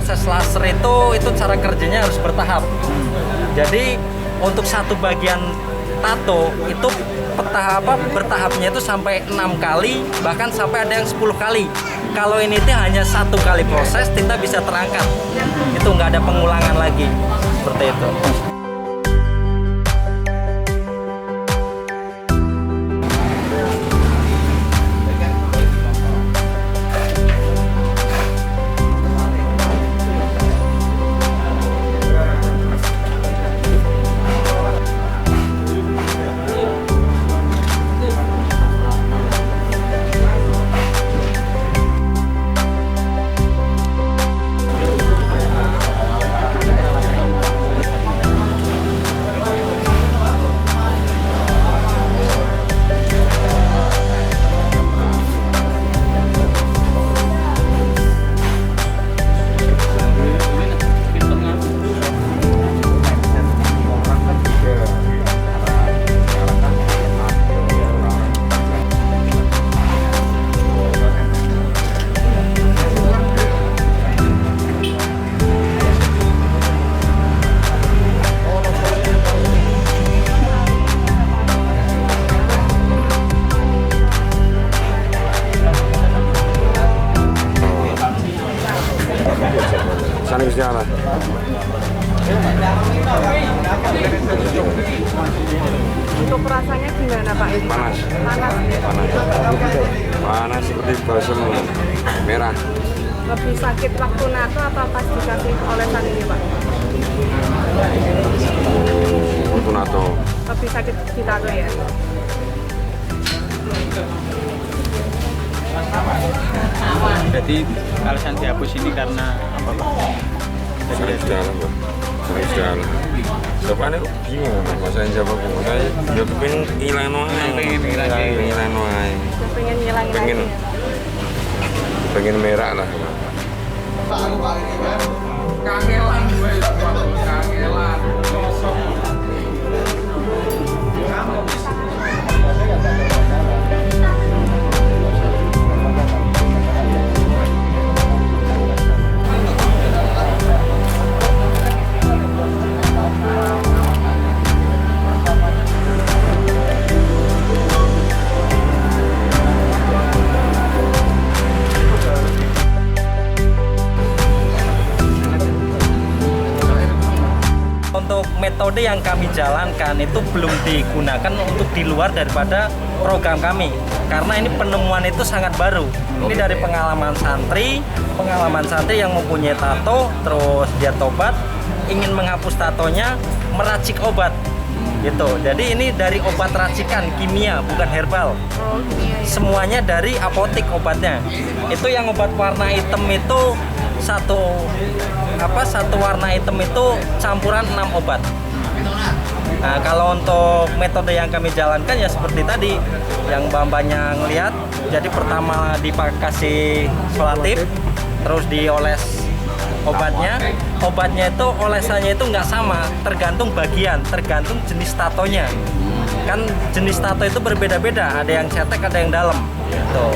proses laser itu cara kerjanya harus bertahap. Jadi untuk satu bagian tato itu bertahapnya itu sampai 6 kali, bahkan sampai ada yang 10 kali. Kalau ini tuh hanya 1 kali proses, tinta bisa terangkat. Itu nggak ada pengulangan lagi, seperti itu. Sana jalan. Untuk rasanya gimana Pak? Panas. Panas. Panas seperti balsam merah. Lebih sakit waktu nato apa pas dikasih olesan ini Pak? Untuk nato. Lebih sakit di tato ya? Jadi alasan dihapus ini karena apa Pak? Sering jalan, Pak. Sering jalan. Siapa nih bingung masalah jawab aku. Saya ya pengen hilang noai. Pengen hilang noai. Pengen ngilangin Pengen lagi ya? pengen merah lah. Kangelan gue, kangelan. Untuk metode yang kami jalankan itu belum digunakan untuk di luar daripada program kami, karena ini penemuan itu sangat baru. Ini dari pengalaman santri yang mempunyai tato, terus dia tobat, ingin menghapus tatonya, meracik obat gitu. Jadi ini dari obat racikan kimia, bukan herbal. Semuanya dari apotik obatnya. Itu yang obat warna hitam itu satu warna hitam itu campuran 6 obat. Nah, kalau untuk metode yang kami jalankan ya seperti tadi yang Mbak-mbaknya ngelihat. Jadi pertama dikasih solatif, terus dioles obatnya. Obatnya itu olesannya itu nggak sama, tergantung bagian, tergantung jenis tatonya. Kan jenis tato itu berbeda-beda, ada yang cetek, ada yang dalam. Gitu.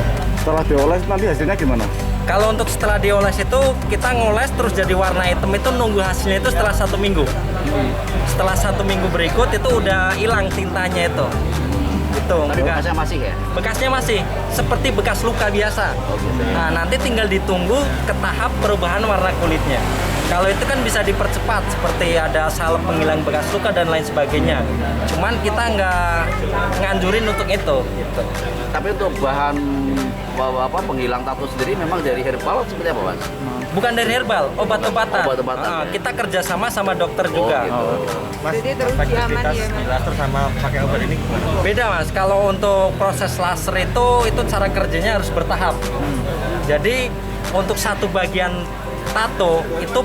Setelah dioles nanti hasilnya gimana? Kalau untuk setelah dioles itu kita ngoles terus jadi warna hitam itu nunggu hasilnya itu setelah 1 minggu. Setelah 1 minggu berikut itu udah hilang tintanya itu. Gitu. Tapi bekasnya masih ya? Bekasnya masih seperti bekas luka biasa. Nah, nanti tinggal ditunggu ke tahap perubahan warna kulitnya. Kalau itu kan bisa dipercepat, seperti ada salep penghilang bekas luka dan lain sebagainya. Cuman kita nggak nganjurin untuk itu. Gitu. Tapi untuk bahan penghilang tato sendiri memang dari herbal seperti apa Mas? Bukan dari herbal, obat-obatan. Obat-obatan, ya. Kita kerjasama sama dokter juga. Mas, Jadi terus aman ya Mas? laser sama pakai obat ini Beda Mas, kalau untuk proses laser itu cara kerjanya harus bertahap. Jadi untuk satu bagian tato itu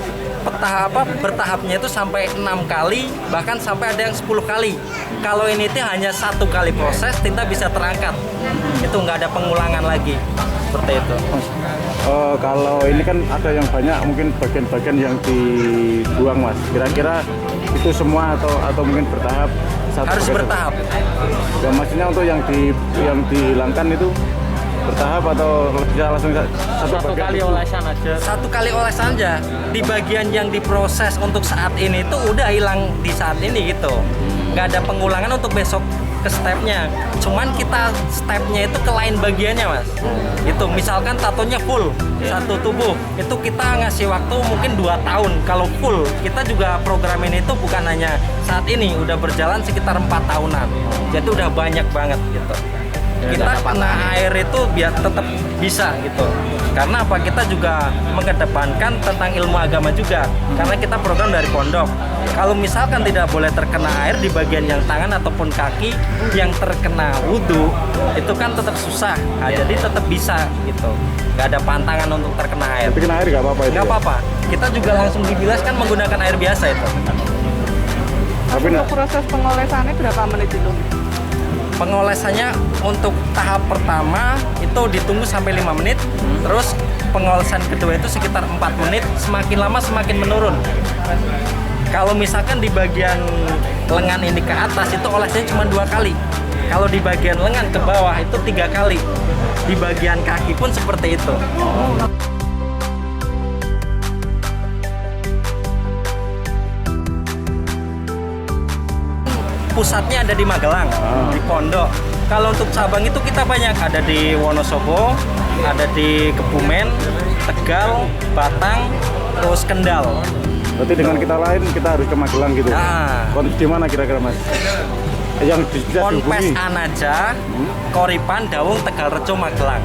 bertahapnya itu sampai 6 kali, bahkan sampai ada yang 10 kali. Kalau ini tuh hanya 1 kali proses, tinta bisa terangkat. Itu nggak ada pengulangan lagi, seperti itu. Kalau ini kan ada yang banyak, mungkin bagian-bagian yang dibuang Mas. Kira-kira itu semua atau mungkin bertahap? Harus bertahap. Dan maksudnya untuk yang dihilangkan itu bertahap atau bisa langsung Satu bagian kali itu? olesan aja. Satu kali olesan aja. Di bagian yang diproses untuk saat ini itu udah hilang di saat ini gitu. Nggak ada pengulangan untuk besok ke stepnya. Cuman kita stepnya itu ke lain bagiannya mas. Itu misalkan tatonya full satu tubuh, itu kita ngasih waktu mungkin 2 tahun. Kalau full, kita juga program ini itu bukan hanya saat ini, udah berjalan sekitar 4 tahunan. Jadi udah banyak banget gitu. Kita kena air itu biar tetap bisa gitu. Karena apa? Kita juga mengedepankan tentang ilmu agama juga. Karena kita program dari pondok. Kalau misalkan tidak boleh terkena air di bagian yang tangan ataupun kaki yang terkena wudhu, itu kan tetap susah. Nah, jadi tetap bisa gitu. Nggak ada pantangan untuk terkena air. Tapi kena air nggak apa-apa itu? Nggak ya? apa-apa. Kita juga langsung dibilaskan menggunakan air biasa itu. Tapi Untuk proses pengolesannya berapa menit itu? Pengolesannya untuk tahap pertama itu ditunggu sampai 5 menit. Terus pengolesan kedua itu sekitar 4 menit. Semakin lama semakin menurun. Kalau misalkan di bagian lengan ini ke atas itu olesnya cuma 2 kali. Kalau di bagian lengan ke bawah itu 3 kali. Di bagian kaki pun seperti itu. Pusatnya ada di Magelang, di Pondok. Kalau untuk cabang itu kita banyak, ada di Wonosobo, ada di Kebumen, Tegal, Batang, terus Kendal. berarti dengan kita lain kita harus ke Magelang gitu. Nah. Di mana kira-kira mas? Yang bisa Ponpes dihubungi? Anaja, Koripan, Dawung, Tegal Rejo, Magelang.